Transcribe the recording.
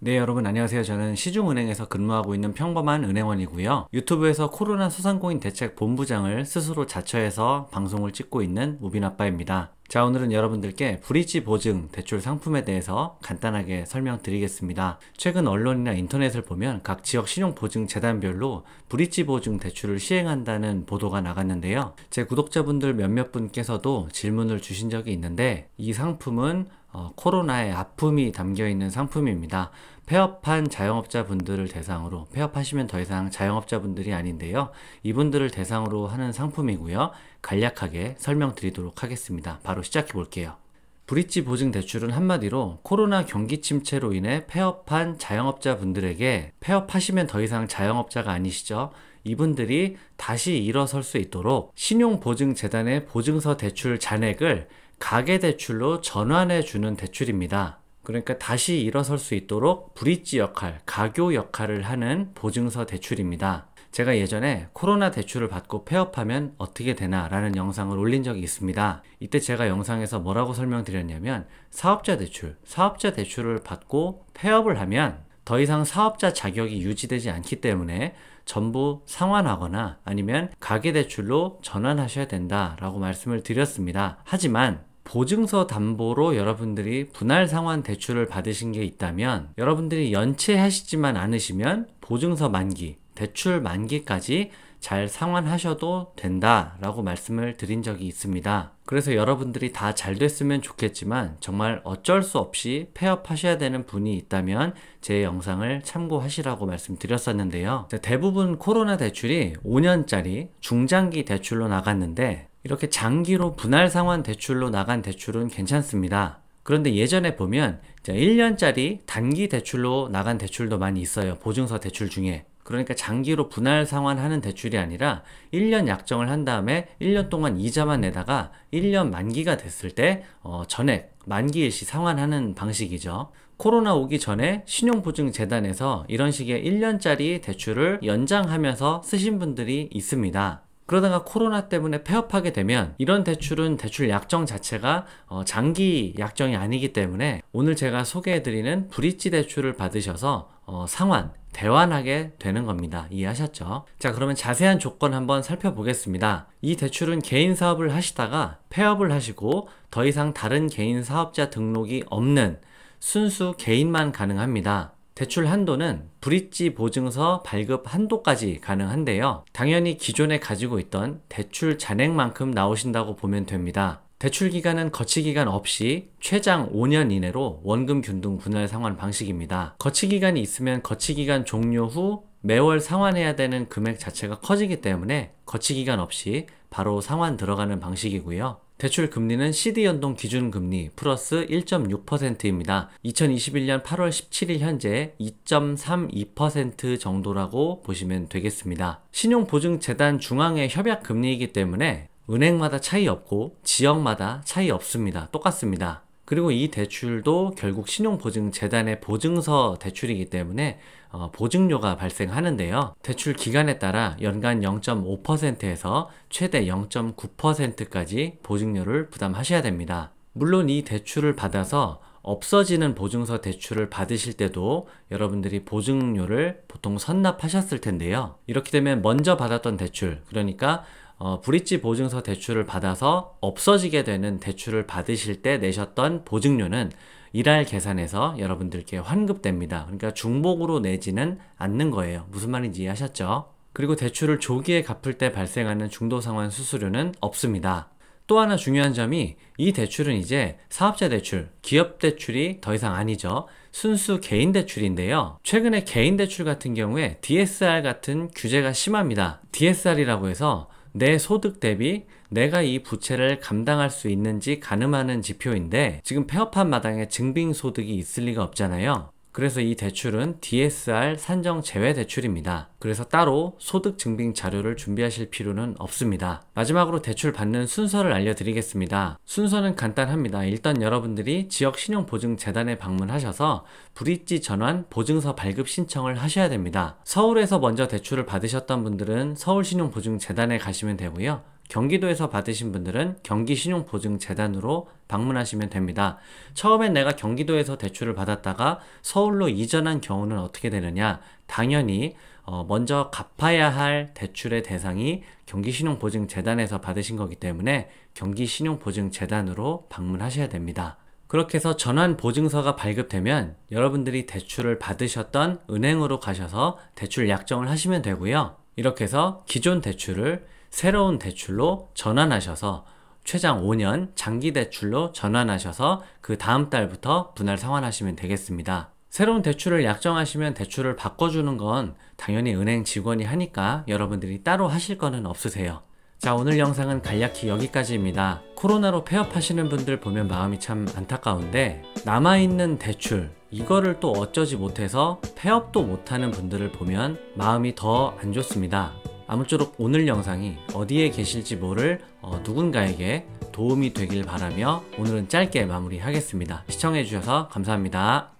네, 여러분 안녕하세요. 저는 시중은행에서 근무하고 있는 평범한 은행원이고요. 유튜브에서 코로나 소상공인 대책 본부장을 스스로 자처해서 방송을 찍고 있는 우빈아빠입니다. 자, 오늘은 여러분들께 브릿지 보증 대출 상품에 대해서 간단하게 설명드리겠습니다. 최근 언론이나 인터넷을 보면 각 지역 신용보증재단별로 브릿지 보증 대출을 시행한다는 보도가 나갔는데요. 제 구독자분들 몇몇 분께서도 질문을 주신 적이 있는데 이 상품은 코로나의 아픔이 담겨있는 상품입니다. 폐업한 자영업자분들을 대상으로, 폐업하시면 더 이상 자영업자분들이 아닌데요. 이분들을 대상으로 하는 상품이고요. 간략하게 설명드리도록 하겠습니다. 바로 시작해 볼게요. 브릿지 보증 대출은 한마디로 코로나 경기 침체로 인해 폐업한 자영업자분들에게, 폐업하시면 더 이상 자영업자가 아니시죠? 이분들이 다시 일어설 수 있도록 신용보증재단의 보증서 대출 잔액을 가계대출로 전환해 주는 대출입니다. 그러니까 다시 일어설 수 있도록 브릿지 역할, 가교 역할을 하는 보증서 대출입니다. 제가 예전에 코로나 대출을 받고 폐업하면 어떻게 되나 라는 영상을 올린 적이 있습니다. 이때 제가 영상에서 뭐라고 설명드렸냐면 사업자 대출을 받고 폐업을 하면 더 이상 사업자 자격이 유지되지 않기 때문에 전부 상환하거나 아니면 가계대출로 전환하셔야 된다라고 말씀을 드렸습니다. 하지만 보증서 담보로 여러분들이 분할 상환 대출을 받으신 게 있다면 여러분들이 연체하시지만 않으시면 보증서 만기, 대출 만기까지 잘 상환하셔도 된다라고 말씀을 드린 적이 있습니다. 그래서 여러분들이 다 잘 됐으면 좋겠지만 정말 어쩔 수 없이 폐업하셔야 되는 분이 있다면 제 영상을 참고하시라고 말씀드렸었는데요. 대부분 코로나 대출이 5년짜리 중장기 대출로 나갔는데 이렇게 장기로 분할 상환 대출로 나간 대출은 괜찮습니다. 그런데 예전에 보면 1년짜리 단기 대출로 나간 대출도 많이 있어요. 보증서 대출 중에. 그러니까 장기로 분할 상환하는 대출이 아니라 1년 약정을 한 다음에 1년 동안 이자만 내다가 1년 만기가 됐을 때 전액 만기일시 상환하는 방식이죠. 코로나 오기 전에 신용보증재단에서 이런 식의 1년짜리 대출을 연장하면서 쓰신 분들이 있습니다. 그러다가 코로나 때문에 폐업하게 되면 이런 대출은 대출 약정 자체가 장기 약정이 아니기 때문에 오늘 제가 소개해드리는 브릿지 대출을 받으셔서 대환하게 되는 겁니다. 이해하셨죠? 자, 그러면 자세한 조건 한번 살펴보겠습니다. 이 대출은 개인 사업을 하시다가 폐업을 하시고 더 이상 다른 개인 사업자 등록이 없는 순수 개인만 가능합니다. 대출 한도는 브릿지 보증서 발급 한도까지 가능한데요. 당연히 기존에 가지고 있던 대출 잔액만큼 나오신다고 보면 됩니다. 대출 기간은 거치 기간 없이 최장 5년 이내로 원금 균등 분할 상환 방식입니다. 거치 기간이 있으면 거치 기간 종료 후 매월 상환해야 되는 금액 자체가 커지기 때문에 거치 기간 없이 바로 상환 들어가는 방식이고요. 대출 금리는 CD연동 기준금리 플러스 1.6%입니다. 2021년 8월 17일 현재 2.32% 정도라고 보시면 되겠습니다. 신용보증재단 중앙의 협약금리이기 때문에 은행마다 차이 없고 지역마다 차이 없습니다. 똑같습니다. 그리고 이 대출도 결국 신용보증재단의 보증서 대출이기 때문에 보증료가 발생하는데요. 대출 기간에 따라 연간 0.5%에서 최대 0.9%까지 보증료를 부담하셔야 됩니다. 물론 이 대출을 받아서 없어지는 보증서 대출을 받으실 때도 여러분들이 보증료를 보통 선납하셨을 텐데요. 이렇게 되면 먼저 받았던 대출, 그러니까 브릿지 보증서 대출을 받아서 없어지게 되는 대출을 받으실 때 내셨던 보증료는 일할 계산에서 여러분들께 환급됩니다. 그러니까 중복으로 내지는 않는 거예요. 무슨 말인지 이해하셨죠? 그리고 대출을 조기에 갚을 때 발생하는 중도상환 수수료는 없습니다. 또 하나 중요한 점이 이 대출은 이제 사업자 대출, 기업 대출이 더 이상 아니죠. 순수 개인 대출인데요. 최근에 개인 대출 같은 경우에 DSR 같은 규제가 심합니다. DSR이라고 해서 내 소득 대비 내가 이 부채를 감당할 수 있는지 가늠하는 지표인데 지금 폐업한 마당에 증빙소득이 있을 리가 없잖아요. 그래서 이 대출은 DSR 산정 제외 대출입니다. 그래서 따로 소득 증빙 자료를 준비하실 필요는 없습니다. 마지막으로 대출 받는 순서를 알려드리겠습니다. 순서는 간단합니다. 일단 여러분들이 지역 신용보증재단에 방문하셔서 브릿지 전환 보증서 발급 신청을 하셔야 됩니다. 서울에서 먼저 대출을 받으셨던 분들은 서울신용보증재단에 가시면 되고요. 경기도에서 받으신 분들은 경기신용보증재단으로 방문하시면 됩니다. 처음엔 내가 경기도에서 대출을 받았다가 서울로 이전한 경우는 어떻게 되느냐? 당연히 먼저 갚아야 할 대출의 대상이 경기신용보증재단에서 받으신 거기 때문에 경기신용보증재단으로 방문하셔야 됩니다. 그렇게 해서 전환보증서가 발급되면 여러분들이 대출을 받으셨던 은행으로 가셔서 대출 약정을 하시면 되고요. 이렇게 해서 기존 대출을 새로운 대출로 전환하셔서 최장 5년 장기 대출로 전환하셔서 그 다음 달부터 분할 상환하시면 되겠습니다. 새로운 대출을 약정하시면 대출을 바꿔주는 건 당연히 은행 직원이 하니까 여러분들이 따로 하실 거는 없으세요. 자, 오늘 영상은 간략히 여기까지입니다. 코로나로 폐업하시는 분들 보면 마음이 참 안타까운데 남아있는 대출 이거를 또 어쩌지 못해서 폐업도 못하는 분들을 보면 마음이 더 안 좋습니다. 아무쪼록 오늘 영상이 어디에 계실지 모를 누군가에게 도움이 되길 바라며 오늘은 짧게 마무리하겠습니다. 시청해주셔서 감사합니다.